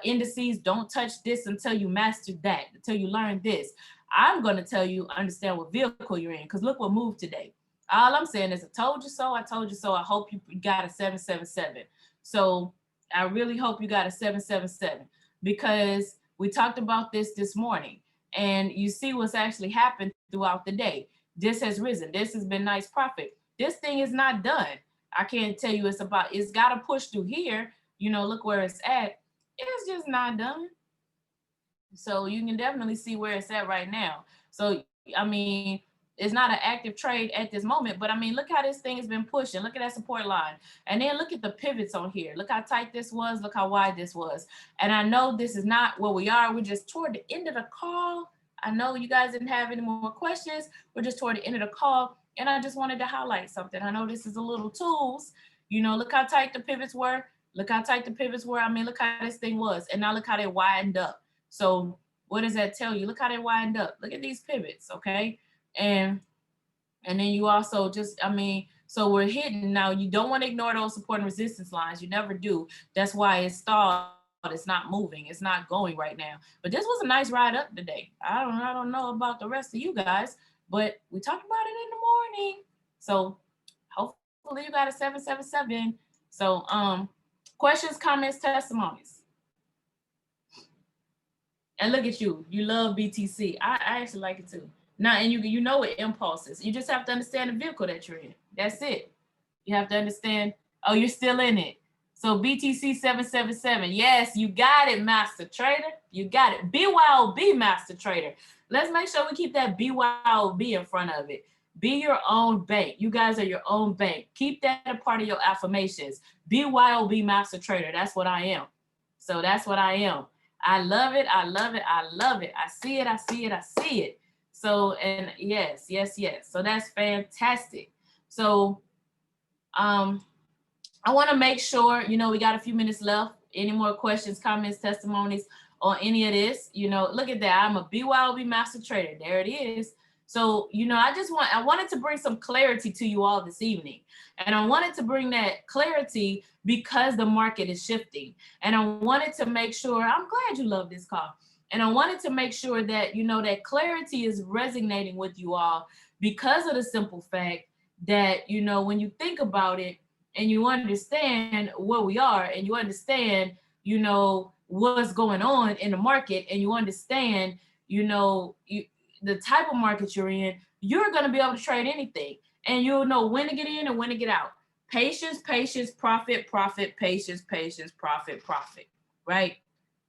indices. Don't touch this until you master that, until you learn this. I'm going to tell you, understand what vehicle you're in, because look what moved today. All I'm saying is, I told you so. I told you so. I hope you got a 777. So I really hope you got a 777, because we talked about this morning, and you see what's actually happened throughout the day. This has risen. This has been nice profit. This thing is not done. I can't tell you it's got to push through here. You know, look where it's at. It's just not done. So you can definitely see where it's at right now. So, I mean, it's not an active trade at this moment, but I mean, look how this thing has been pushing. Look at that support line. And then look at the pivots on here. Look how tight this was. Look how wide this was. And I know this is not where we are. We're just toward the end of the call. I know you guys didn't have any more questions. We're just toward the end of the call. And I just wanted to highlight something. I know this is a little tools. You know, look how tight the pivots were. Look how tight the pivots were. I mean, look how this thing was. And now look how they widened up. So what does that tell you? Look how they wind up. Look at these pivots, okay? And then you also just, I mean, so we're hitting now. You don't want to ignore those support and resistance lines. You never do. That's why it's stalled. It's not moving. It's not going right now. But this was a nice ride up today. I don't know about the rest of you guys, but we talked about it in the morning. So hopefully you got a 777. So questions, comments, testimonies. And look at you. You love BTC. I actually like it too. Now, and you know what impulse is. You just have to understand the vehicle that you're in. That's it. You have to understand, oh, you're still in it. So BTC 777. Yes, you got it, Master Trader. You got it. BYOB, Master Trader. Let's make sure we keep that BYOB in front of it. Be your own bank. You guys are your own bank. Keep that a part of your affirmations. BYOB, Master Trader. That's what I am. So that's what I am. I love it. I love it. I love it. I see it. I see it. I see it. So, and yes, yes, yes. So that's fantastic. So, I want to make sure, you know, we got a few minutes left. Any more questions, comments, testimonies on any of this? You know, look at that. I'm a BYOB Master Trader. There it is. So, you know, I wanted to bring some clarity to you all this evening. And I wanted to bring that clarity because the market is shifting. And I wanted to make sure, I'm glad you love this call. And I wanted to make sure that, you know, that clarity is resonating with you all because of the simple fact that, you know, when you think about it, and you understand where we are, and you understand, you know, what's going on in the market, and you understand, you know, the type of market you're in, you're going to be able to trade anything, and you'll know when to get in and when to get out. Patience, patience, profit, profit, patience, patience, profit, profit, right?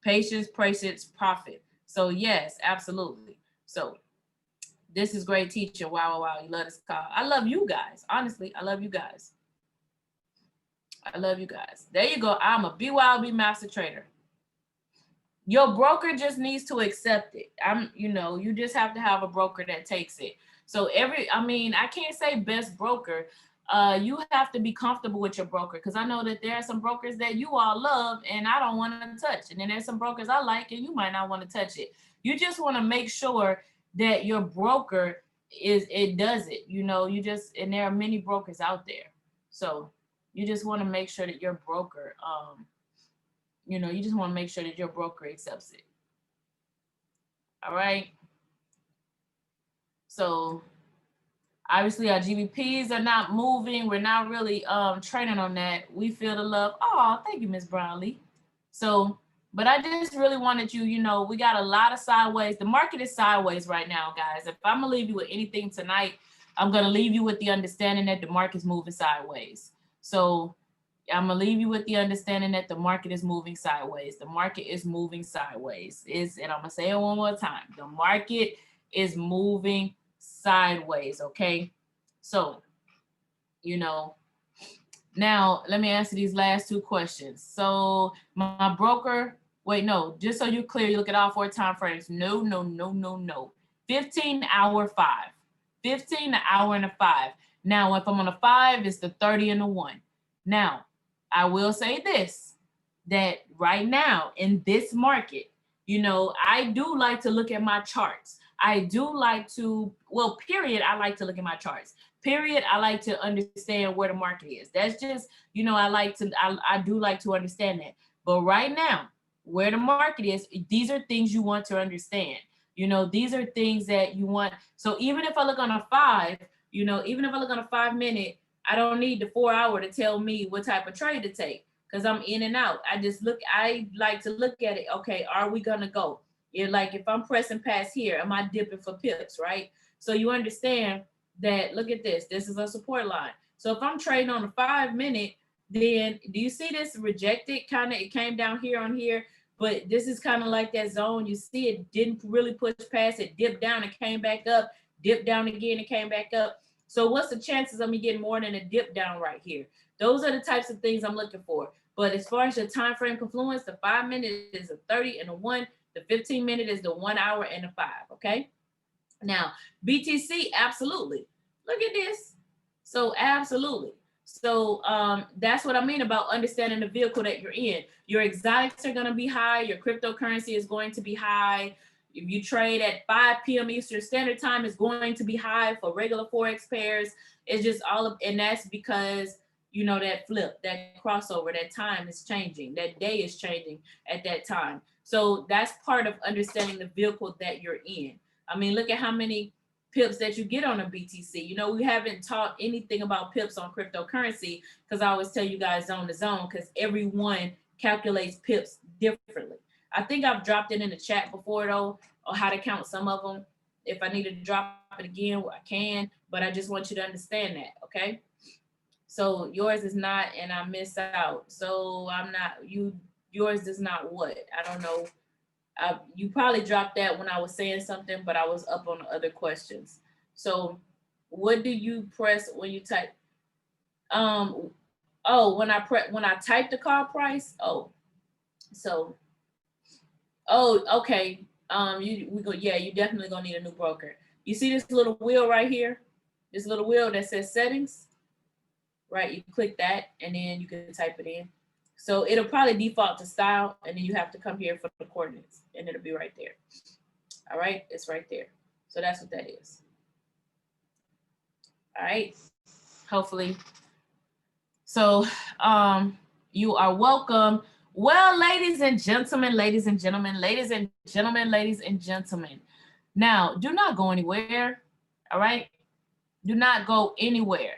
Patience, patience, profit. So yes, absolutely. So this is great teaching. Wow, wow, wow. You love this call. I love you guys. Honestly, I love you guys. I love you guys. There you go. I'm a BYOB Master Trader. Your broker just needs to accept it. You know, you just have to have a broker that takes it. So I can't say best broker. You have to be comfortable with your broker, because I know that there are some brokers that you all love and I don't want to touch. And then there's some brokers I like and you might not want to touch it. You just want to make sure that your broker does it. You know, and there are many brokers out there. So you just want to make sure that your broker, you just want to make sure that your broker accepts it. All right. So obviously our GBPs are not moving. We're not really training on that. We feel the love. Oh, thank you, Miss Brownlee. So, but I just really wanted you know, we got a lot of sideways. The market is sideways right now, guys. If I'm gonna leave you with anything tonight, I'm gonna leave you with the understanding that the market's moving sideways. So I'm gonna leave you with the understanding that the market is moving sideways. The market is moving sideways. And I'm gonna say it one more time. The market is moving sideways. Okay. So, you know, now let me answer these last two questions. So my broker, wait, no, just so you're clear, you look at all 4 time frames. No, no, no, no, no. 15 hour 5. 15 an hour and a 5. Now, if I'm on a 5, it's the 30 and the 1. Now, I will say this, that right now in this market, you know, I do like to look at my charts. I do like to, well, period, I like to look at my charts. Period, I like to understand where the market is. That's just, you know, I do like to understand that. But right now, where the market is, these are things you want to understand. You know, these are things that you want. So even if I look on a 5, you know, even if I look on a 5 minute, I don't need the 4 hour to tell me what type of trade to take, because I'm in and out. I like to look at it. Okay, are we gonna go? Yeah, like if I'm pressing past here, am I dipping for pips, right? So you understand that, look at this. This is a support line. So if I'm trading on a 5 minute, then do you see this rejected kind of, it came down here on here, but this is kind of like that zone. You see it didn't really push past it, dipped down and came back up, dipped down again and came back up. So what's the chances of me getting more than a dip down right here? Those are the types of things I'm looking for. But as far as your time frame confluence, the 5 minute is a 30 and a 1. The 15 minute is the 1 hour and a 5. Okay. Now, BTC, absolutely. Look at this. So absolutely. So that's what I mean about understanding the vehicle that you're in. Your exotics are going to be high. Your cryptocurrency is going to be high. If you trade at 5 p.m. Eastern Standard Time, it's going to be high for regular Forex pairs. It's just and that's because, you know, that flip, that crossover, that time is changing. That day is changing at that time. So that's part of understanding the vehicle that you're in. I mean, look at how many pips that you get on a BTC. You know, we haven't taught anything about pips on cryptocurrency, because I always tell you guys zone to zone, because everyone calculates pips differently. I think I've dropped it in the chat before though, or how to count some of them. If I need to drop it again, I can, but I just want you to understand that, okay? So yours is not, and I miss out. So I'm not, yours does not what? I don't know. You probably dropped that when I was saying something, but I was up on the other questions. So what do you press when you type? Um, oh, when I type the car price. Oh, so okay. Yeah, you definitely gonna need a new broker. You see this little wheel right here? This little wheel that says settings, right? You click that and then you can type it in. So it'll probably default to style, and then you have to come here for the coordinates, and it'll be right there. All right, it's right there. So that's what that is. All right, hopefully. So you are welcome. Well, ladies and gentlemen, ladies and gentlemen, ladies and gentlemen, ladies and gentlemen. Now, do not go anywhere. All right, do not go anywhere.